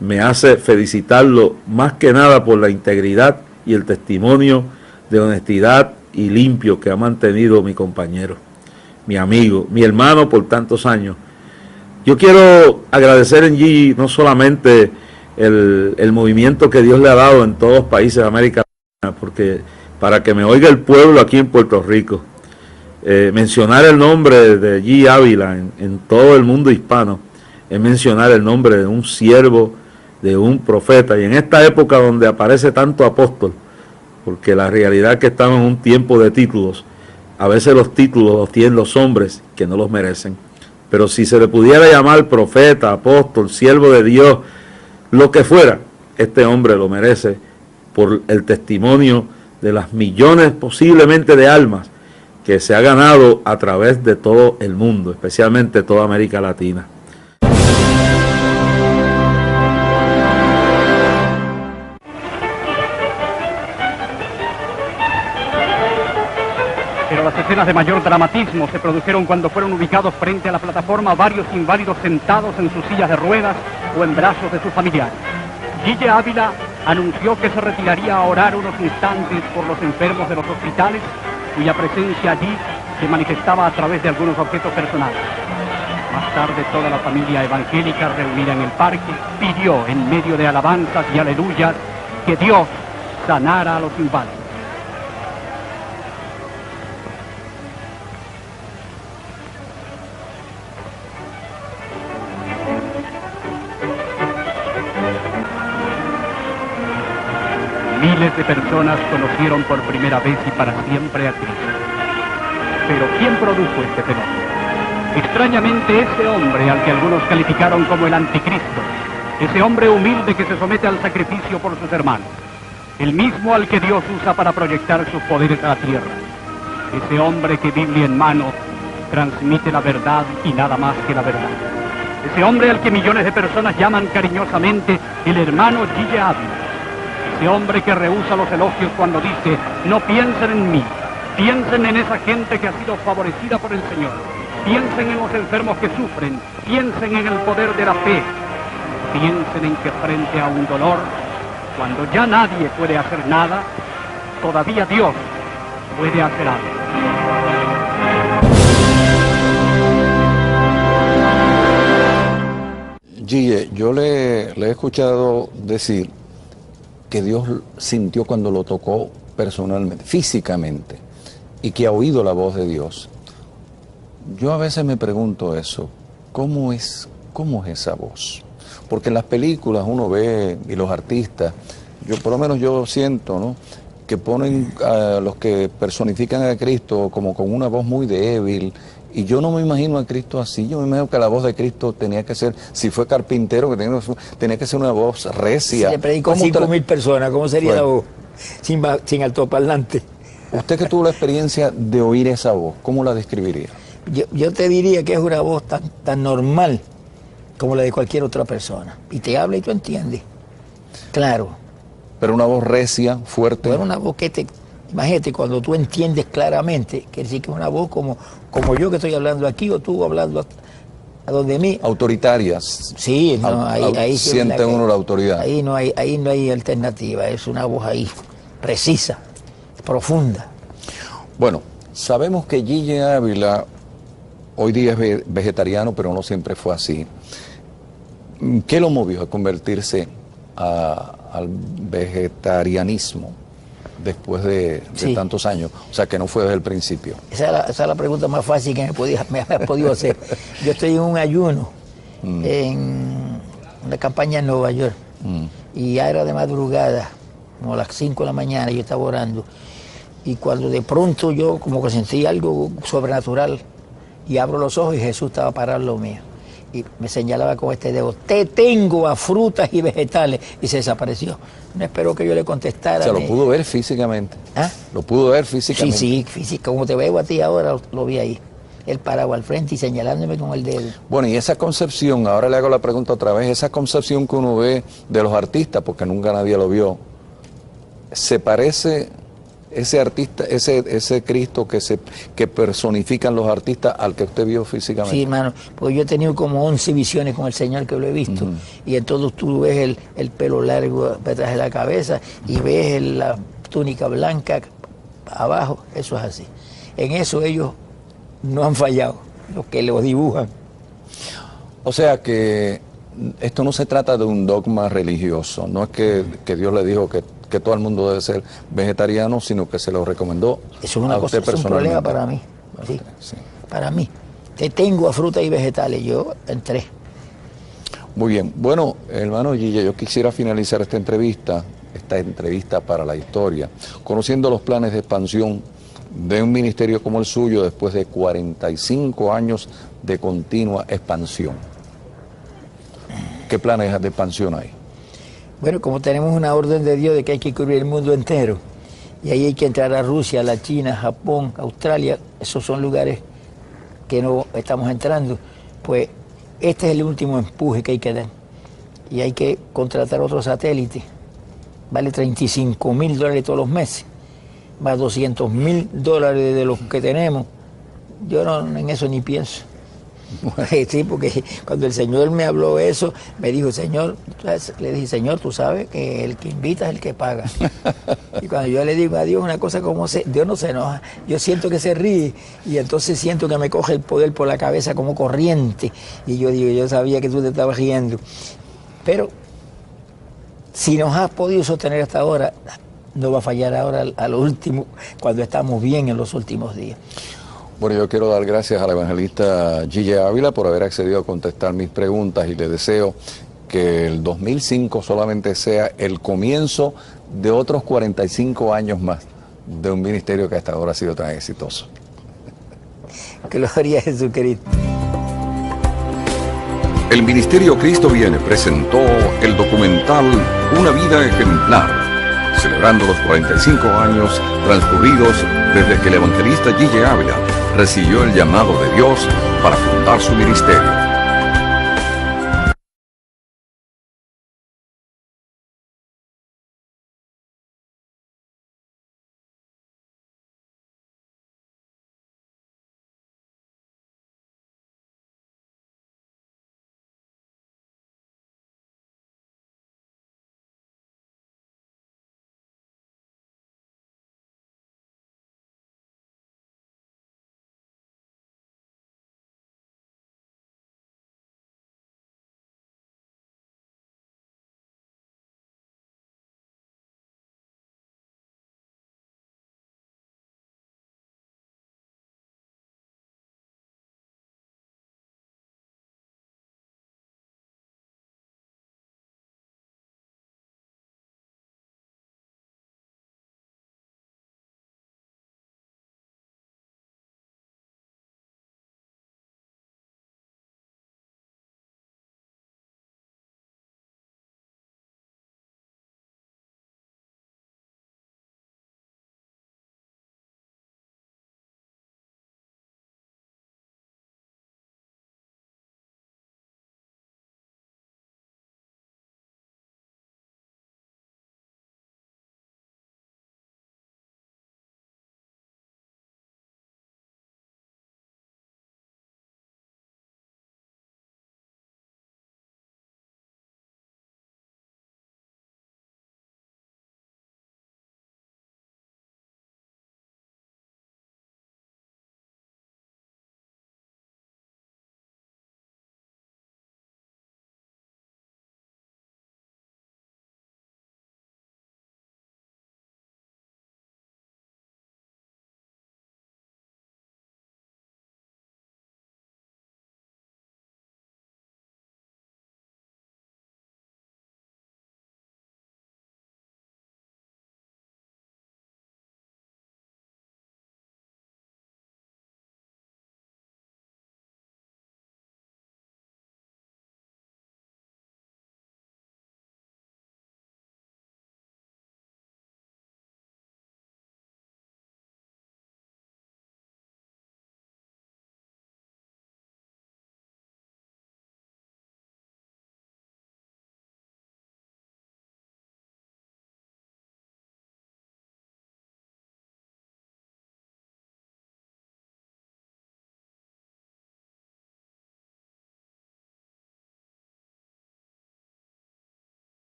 me hace felicitarlo más que nada por la integridad y el testimonio de honestidad y limpio que ha mantenido mi compañero, mi amigo, mi hermano por tantos años. Yo quiero agradecer en Gigi no solamente el movimiento que Dios le ha dado en todos los países de América Latina, porque para que me oiga el pueblo aquí en Puerto Rico, mencionar el nombre de Gigi Ávila en todo el mundo hispano es mencionar el nombre de un siervo, de un profeta, y en esta época donde aparece tanto apóstol, porque la realidad es que estamos en un tiempo de títulos, a veces los títulos los tienen los hombres que no los merecen, pero si se le pudiera llamar profeta, apóstol, siervo de Dios, lo que fuera, este hombre lo merece por el testimonio de las millones posiblemente de almas que se ha ganado a través de todo el mundo, especialmente toda América Latina. Pero las escenas de mayor dramatismo se produjeron cuando fueron ubicados frente a la plataforma varios inválidos sentados en sus sillas de ruedas o en brazos de sus familiares. Gigi Ávila anunció que se retiraría a orar unos instantes por los enfermos de los hospitales, cuya presencia allí se manifestaba a través de algunos objetos personales. Más tarde, toda la familia evangélica reunida en el parque pidió, en medio de alabanzas y aleluyas, que Dios sanara a los inválidos. Miles de personas conocieron por primera vez y para siempre a Cristo. Pero ¿quién produjo este fenómeno? Extrañamente, ese hombre al que algunos calificaron como el anticristo, ese hombre humilde que se somete al sacrificio por sus hermanos, el mismo al que Dios usa para proyectar sus poderes a la tierra, ese hombre que Biblia en mano transmite la verdad y nada más que la verdad, ese hombre al que millones de personas llaman cariñosamente el hermano Gigi Ávila, ese hombre que rehúsa los elogios cuando dice: no piensen en mí, piensen en esa gente que ha sido favorecida por el Señor, piensen en los enfermos que sufren, piensen en el poder de la fe, piensen en que frente a un dolor, cuando ya nadie puede hacer nada, todavía Dios puede hacer algo. Gigi, yo le he escuchado decir que Dios sintió cuando lo tocó personalmente, físicamente, y que ha oído la voz de Dios. Yo a veces me pregunto eso, ¿cómo es esa voz? Porque en las películas uno ve, y los artistas, por lo menos yo siento, ¿no?, que ponen a los que personifican a Cristo como con una voz muy débil, y yo no me imagino a Cristo así. Yo me imagino que la voz de Cristo tenía que ser, si fue carpintero, que tenía que ser una voz recia. Si le predicó a 5.000 personas, ¿cómo sería la voz? Sin altoparlante. Usted que tuvo la experiencia de oír esa voz, ¿cómo la describiría? Yo te diría que es una voz tan normal como la de cualquier otra persona. Y te habla y tú entiendes. Claro. Pero una voz recia, fuerte. Pero una voz que imagínate, cuando tú entiendes claramente, quiere decir que es una voz como yo que estoy hablando aquí o tú hablando a donde mí. Autoritarias. Sí, no, ahí siente uno la autoridad. Ahí no hay alternativa, es una voz ahí, precisa, profunda. Bueno, sabemos que Gigi Ávila hoy día es vegetariano, pero no siempre fue así. ¿Qué lo movió a convertirse al vegetarianismo después de tantos años? O sea, que no fue desde el principio. Esa es la pregunta más fácil que me has podido hacer. Yo estoy en un ayuno, en una campaña en Nueva York, y ya era de madrugada, como a las 5 de la mañana, yo estaba orando, y cuando de pronto yo como que sentí algo sobrenatural, y abro los ojos y Jesús estaba parado al lado mío, y me señalaba con este dedo: te tengo a frutas y vegetales, y se desapareció. No esperó que yo le contestara. O sea, lo pudo ver físicamente. ¿Ah? Lo pudo ver físicamente. Sí, física, como te veo a ti ahora, lo vi ahí. Él parado al frente y señalándome con el dedo. Bueno, y esa concepción, ahora le hago la pregunta otra vez, esa concepción que uno ve de los artistas, porque nunca nadie lo vio, ¿se parece ese artista, ese Cristo que personifican los artistas al que usted vio físicamente? Sí, hermano, porque yo he tenido como 11 visiones con el Señor que lo he visto. Y entonces tú ves el pelo largo detrás de la cabeza y ves la túnica blanca abajo. Eso es así. En eso ellos no han fallado, los que lo dibujan. O sea que esto no se trata de un dogma religioso, no es que Dios le dijo que todo el mundo debe ser vegetariano, sino que se lo recomendó. Eso es una cosa, es un problema para mí. ¿Sí? Sí. Para mí. Te tengo a frutas y vegetales, yo entré. Muy bien. Bueno, hermano Gille, yo quisiera finalizar esta entrevista para la historia, conociendo los planes de expansión de un ministerio como el suyo después de 45 años de continua expansión. ¿Qué planes de expansión hay? Bueno, como tenemos una orden de Dios de que hay que cubrir el mundo entero, y ahí hay que entrar a Rusia, a la China, Japón, Australia, esos son lugares que no estamos entrando, pues este es el último empuje que hay que dar. Y hay que contratar otro satélite, vale $35,000 todos los meses, más $200,000 de los que tenemos. Yo no, en eso ni pienso. Sí, porque cuando el Señor me habló eso, me dijo, Señor, le dije, Señor, tú sabes que el que invita es el que paga. Y cuando yo le digo a Dios una cosa como Dios no se enoja, yo siento que se ríe y entonces siento que me coge el poder por la cabeza como corriente. Y yo digo, yo sabía que tú te estabas riendo. Pero si nos has podido sostener hasta ahora, no va a fallar ahora a lo último, cuando estamos bien en los últimos días. Bueno, yo quiero dar gracias al evangelista Gille Ávila por haber accedido a contestar mis preguntas y le deseo que el 2005 solamente sea el comienzo de otros 45 años más de un ministerio que hasta ahora ha sido tan exitoso. Gloria a Jesucristo. El Ministerio Cristo Viene presentó el documental Una vida ejemplar, celebrando los 45 años transcurridos desde que el evangelista Gille Ávila recibió el llamado de Dios para fundar su ministerio.